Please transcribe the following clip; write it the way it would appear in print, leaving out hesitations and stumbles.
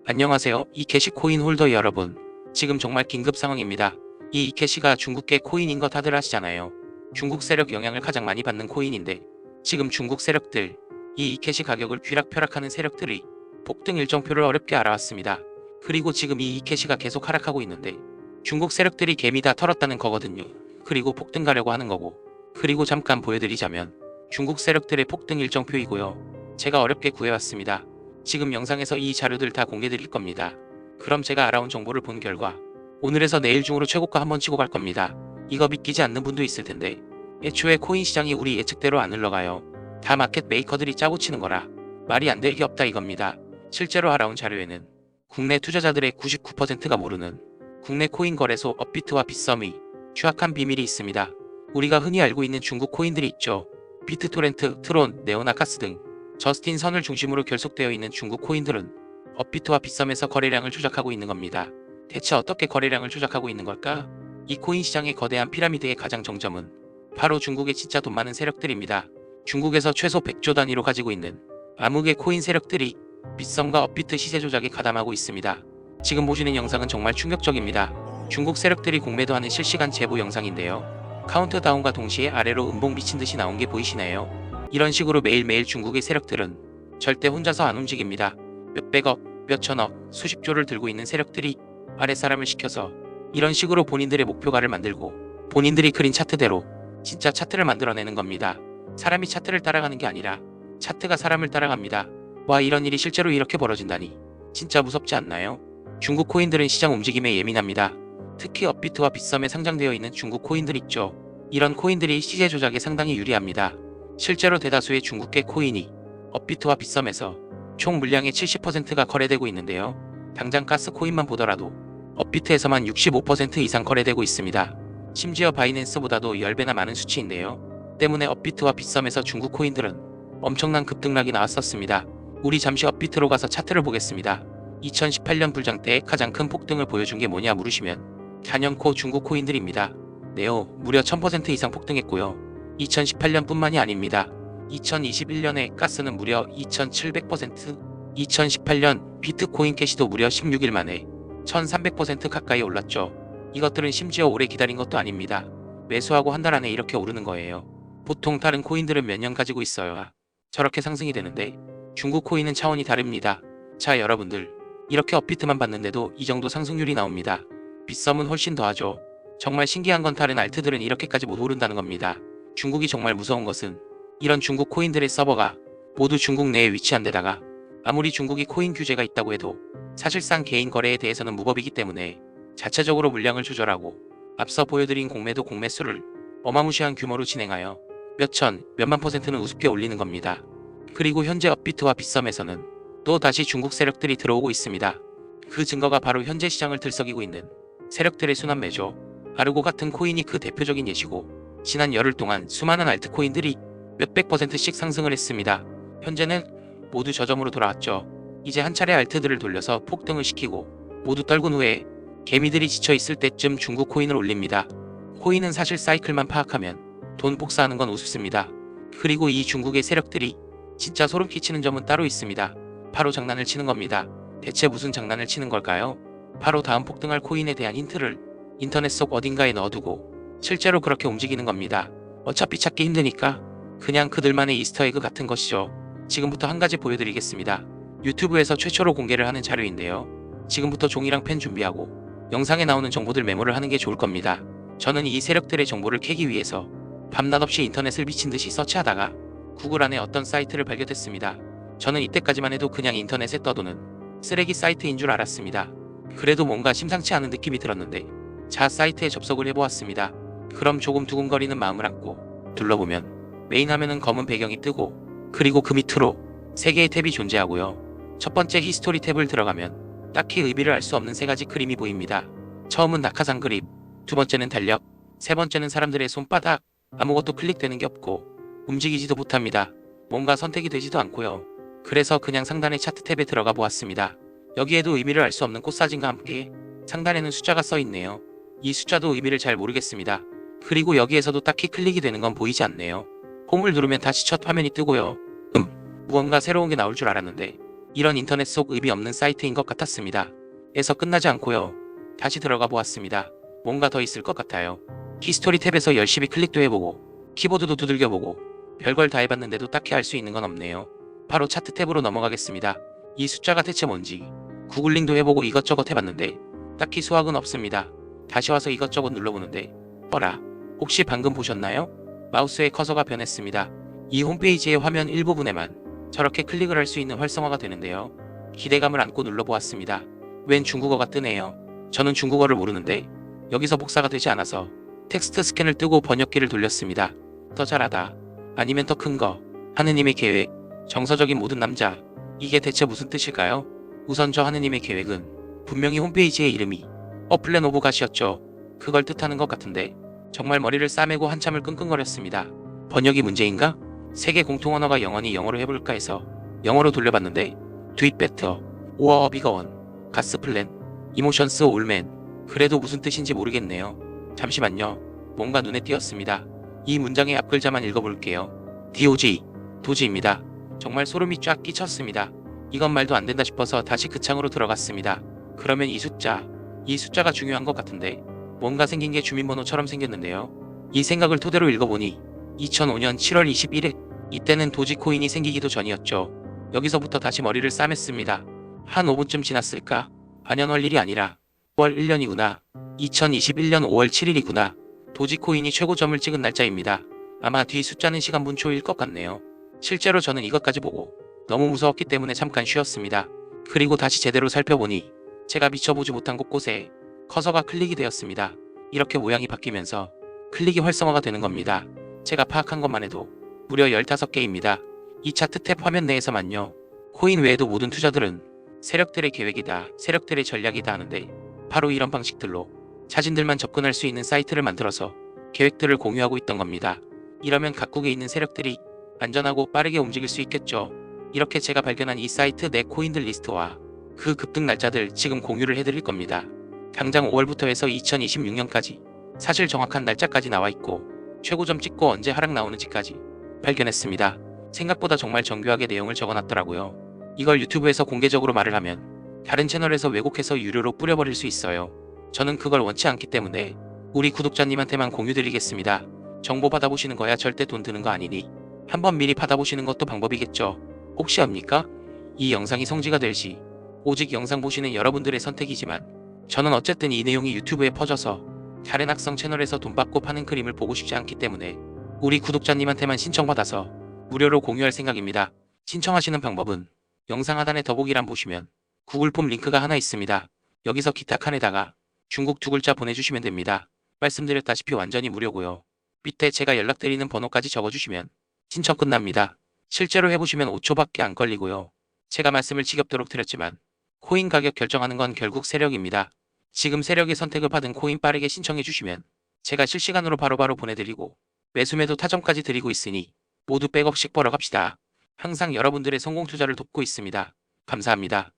안녕하세요. 이캐시 코인 홀더 여러분. 지금 정말 긴급 상황입니다. 이 이캐시가 중국계 코인인 거 다들 아시잖아요. 중국 세력 영향을 가장 많이 받는 코인인데 지금 중국 세력들, 이 이캐시 가격을 쥐락펴락하는 세력들이 폭등 일정표를 어렵게 알아왔습니다. 그리고 지금 이 이캐시가 계속 하락하고 있는데 중국 세력들이 개미 다 털었다는 거거든요. 그리고 폭등 가려고 하는 거고. 그리고 잠깐 보여드리자면 중국 세력들의 폭등 일정표이고요. 제가 어렵게 구해왔습니다. 지금 영상에서 이 자료들 다 공개드릴 겁니다. 그럼 제가 알아온 정보를 본 결과 오늘에서 내일 중으로 최고가 한번 치고 갈 겁니다. 이거 믿기지 않는 분도 있을 텐데 애초에 코인 시장이 우리 예측대로 안 흘러가요. 다 마켓 메이커들이 짜고 치는 거라 말이 안 될 게 없다 이겁니다. 실제로 알아온 자료에는 국내 투자자들의 99%가 모르는 국내 코인 거래소 업비트와 빗썸의 추악한 비밀이 있습니다. 우리가 흔히 알고 있는 중국 코인들이 있죠. 비트토렌트, 트론, 네오나카스 등 저스틴 선을 중심으로 결속되어 있는 중국 코인들은 업비트와 빗썸에서 거래량을 조작하고 있는 겁니다. 대체 어떻게 거래량을 조작하고 있는 걸까? 이 코인 시장의 거대한 피라미드의 가장 정점은 바로 중국의 진짜 돈 많은 세력들입니다. 중국에서 최소 100조 단위로 가지고 있는 암흑의 코인 세력들이 빗썸과 업비트 시세 조작에 가담하고 있습니다. 지금 보시는 영상은 정말 충격적입니다. 중국 세력들이 공매도 하는 실시간 제보 영상인데요. 카운트다운과 동시에 아래로 음봉 미친 듯이 나온 게 보이시나요? 이런 식으로 매일매일 중국의 세력들은 절대 혼자서 안 움직입니다. 몇백억, 몇천억, 수십조를 들고 있는 세력들이 아랫사람을 시켜서 이런 식으로 본인들의 목표가를 만들고 본인들이 그린 차트대로 진짜 차트를 만들어내는 겁니다. 사람이 차트를 따라가는 게 아니라 차트가 사람을 따라갑니다. 와, 이런 일이 실제로 이렇게 벌어진다니 진짜 무섭지 않나요? 중국 코인들은 시장 움직임에 예민합니다. 특히 업비트와 빗썸에 상장되어 있는 중국 코인들 있죠. 이런 코인들이 시세 조작에 상당히 유리합니다. 실제로 대다수의 중국계 코인이 업비트와 빗썸에서 총 물량의 70%가 거래되고 있는데요. 당장 가스 코인만 보더라도 업비트에서만 65% 이상 거래되고 있습니다. 심지어 바이낸스보다도 10배나 많은 수치인데요. 때문에 업비트와 빗썸에서 중국 코인들은 엄청난 급등락이 나왔었습니다. 우리 잠시 업비트로 가서 차트를 보겠습니다. 2018년 불장 때 가장 큰 폭등을 보여준 게 뭐냐 물으시면 단연코 중국 코인들입니다. 네오 무려 1000% 이상 폭등했고요. 2018년 뿐만이 아닙니다. 2021년에 가스는 무려 2700%, 2018년 비트코인 캐시도 무려 16일 만에 1300% 가까이 올랐죠. 이것들은 심지어 오래 기다린 것도 아닙니다. 매수하고 한 달 안에 이렇게 오르는 거예요. 보통 다른 코인들은 몇 년 가지고 있어야 저렇게 상승이 되는데 중국 코인은 차원이 다릅니다. 자, 여러분들, 이렇게 업비트만 봤는데도 이 정도 상승률이 나옵니다. 빗썸은 훨씬 더하죠. 정말 신기한 건 다른 알트들은 이렇게까지 못 오른다는 겁니다. 중국이 정말 무서운 것은 이런 중국 코인들의 서버가 모두 중국 내에 위치한 데다가 아무리 중국이 코인 규제가 있다고 해도 사실상 개인 거래에 대해서는 무법이기 때문에 자체적으로 물량을 조절하고 앞서 보여드린 공매도 공매수를 어마무시한 규모로 진행하여 몇천, 몇만 %는 우습게 올리는 겁니다. 그리고 현재 업비트와 빗썸에서는 또 다시 중국 세력들이 들어오고 있습니다. 그 증거가 바로 현재 시장을 들썩이고 있는 세력들의 순환매죠. 아르고 같은 코인이 그 대표적인 예시고 지난 열흘 동안 수많은 알트코인들이 몇백 %씩 상승을 했습니다. 현재는 모두 저점으로 돌아왔죠. 이제 한 차례 알트들을 돌려서 폭등을 시키고 모두 떨군 후에 개미들이 지쳐있을 때쯤 중국 코인을 올립니다. 코인은 사실 사이클만 파악하면 돈 복사하는 건 우습습니다. 그리고 이 중국의 세력들이 진짜 소름 끼치는 점은 따로 있습니다. 바로 장난을 치는 겁니다. 대체 무슨 장난을 치는 걸까요? 바로 다음 폭등할 코인에 대한 힌트를 인터넷 속 어딘가에 넣어두고 실제로 그렇게 움직이는 겁니다. 어차피 찾기 힘드니까 그냥 그들만의 이스터에그 같은 것이죠. 지금부터 한 가지 보여드리겠습니다. 유튜브에서 최초로 공개를 하는 자료인데요. 지금부터 종이랑 펜 준비하고 영상에 나오는 정보들 메모를 하는 게 좋을 겁니다. 저는 이 세력들의 정보를 캐기 위해서 밤낮 없이 인터넷을 미친듯이 서치하다가 구글 안에 어떤 사이트를 발견했습니다. 저는 이때까지만 해도 그냥 인터넷에 떠도는 쓰레기 사이트인 줄 알았습니다. 그래도 뭔가 심상치 않은 느낌이 들었는데 자, 사이트에 접속을 해보았습니다. 그럼 조금 두근거리는 마음을 안고 둘러보면 메인 화면은 검은 배경이 뜨고 그리고 그 밑으로 3개의 탭이 존재하고요. 첫 번째 히스토리 탭을 들어가면 딱히 의미를 알 수 없는 3가지 그림이 보입니다. 처음은 낙하산 그림, 두 번째는 달력, 세 번째는 사람들의 손바닥. 아무것도 클릭되는 게 없고 움직이지도 못합니다. 뭔가 선택이 되지도 않고요. 그래서 그냥 상단의 차트 탭에 들어가 보았습니다. 여기에도 의미를 알 수 없는 꽃사진과 함께 상단에는 숫자가 써 있네요. 이 숫자도 의미를 잘 모르겠습니다. 그리고 여기에서도 딱히 클릭이 되는 건 보이지 않네요. 홈을 누르면 다시 첫 화면이 뜨고요. 무언가 새로운 게 나올 줄 알았는데 이런 인터넷 속 의미 없는 사이트인 것 같았습니다. 에서 끝나지 않고요. 다시 들어가 보았습니다. 뭔가 더 있을 것 같아요. 히스토리 탭에서 열심히 클릭도 해보고 키보드도 두들겨보고 별걸 다 해봤는데도 딱히 알 수 있는 건 없네요. 바로 차트 탭으로 넘어가겠습니다. 이 숫자가 대체 뭔지 구글링도 해보고 이것저것 해봤는데 딱히 수확은 없습니다. 다시 와서 이것저것 눌러보는데 어라, 혹시 방금 보셨나요? 마우스의 커서가 변했습니다. 이 홈페이지의 화면 일부분에만 저렇게 클릭을 할 수 있는 활성화가 되는데요. 기대감을 안고 눌러보았습니다. 웬 중국어가 뜨네요. 저는 중국어를 모르는데 여기서 복사가 되지 않아서 텍스트 스캔을 뜨고 번역기를 돌렸습니다. 더 잘하다. 아니면 더 큰 거. 하느님의 계획. 정서적인 모든 남자. 이게 대체 무슨 뜻일까요? 우선 저 하느님의 계획은 분명히 홈페이지의 이름이 플랜 오브 갓이었죠. 그걸 뜻하는 것 같은데 정말 머리를 싸매고 한참을 끙끙거렸습니다. 번역이 문제인가? 세계 공통 언어가 영어니 영어로 해볼까 해서 영어로 돌려봤는데 Do it better. 오어 비거원. 가스 플랜. 이모션스 올맨. 그래도 무슨 뜻인지 모르겠네요. 잠시만요. 뭔가 눈에 띄었습니다. 이 문장의 앞글자만 읽어볼게요. DOG. 도지입니다. 정말 소름이 쫙 끼쳤습니다. 이건 말도 안 된다 싶어서 다시 그 창으로 들어갔습니다. 그러면 이 숫자가 중요한 것 같은데 뭔가 생긴 게 주민번호처럼 생겼는데요. 이 생각을 토대로 읽어보니 2005년 7월 21일 이때는 도지코인이 생기기도 전이었죠. 여기서부터 다시 머리를 싸맸습니다. 한 5분쯤 지났을까? 반년월 일이 아니라 5월 1년이구나. 2021년 5월 7일이구나. 도지코인이 최고점을 찍은 날짜입니다. 아마 뒤 숫자는 시간분초일 것 같네요. 실제로 저는 이것까지 보고 너무 무서웠기 때문에 잠깐 쉬었습니다. 그리고 다시 제대로 살펴보니 제가 미쳐보지 못한 곳곳에 커서가 클릭이 되었습니다. 이렇게 모양이 바뀌면서 클릭이 활성화가 되는 겁니다. 제가 파악한 것만 해도 무려 15개입니다. 이 차트 탭 화면 내에서만요. 코인 외에도 모든 투자들은 세력들의 계획이다, 세력들의 전략이다 하는데 바로 이런 방식들로 자신들만 접근할 수 있는 사이트를 만들어서 계획들을 공유하고 있던 겁니다. 이러면 각국에 있는 세력들이 안전하고 빠르게 움직일 수 있겠죠. 이렇게 제가 발견한 이 사이트 내 코인들 리스트와 그 급등 날짜들 지금 공유를 해드릴 겁니다. 당장 5월부터 해서 2026년까지 사실 정확한 날짜까지 나와 있고 최고점 찍고 언제 하락 나오는지까지 발견했습니다. 생각보다 정말 정교하게 내용을 적어놨더라고요. 이걸 유튜브에서 공개적으로 말을 하면 다른 채널에서 왜곡해서 유료로 뿌려버릴 수 있어요. 저는 그걸 원치 않기 때문에 우리 구독자님한테만 공유드리겠습니다. 정보 받아보시는 거야 절대 돈 드는 거 아니니 한번 미리 받아보시는 것도 방법이겠죠. 혹시 압니까? 이 영상이 성지가 될 시 오직 영상 보시는 여러분들의 선택이지만 저는 어쨌든 이 내용이 유튜브에 퍼져서 다른 악성 채널에서 돈 받고 파는 그림을 보고 싶지 않기 때문에 우리 구독자님한테만 신청받아서 무료로 공유할 생각입니다. 신청하시는 방법은 영상 하단에 더보기란 보시면 구글 폼 링크가 하나 있습니다. 여기서 기타 칸에다가 중국 두 글자 보내주시면 됩니다. 말씀드렸다시피 완전히 무료고요. 밑에 제가 연락드리는 번호까지 적어주시면 신청 끝납니다. 실제로 해보시면 5초밖에 안 걸리고요. 제가 말씀을 지겹도록 드렸지만 코인 가격 결정하는 건 결국 세력입니다. 지금 세력의 선택을 받은 코인 빠르게 신청해 주시면 제가 실시간으로 바로바로 보내드리고 매수매도 타점까지 드리고 있으니 모두 백억씩 벌어갑시다. 항상 여러분들의 성공 투자를 돕고 있습니다. 감사합니다.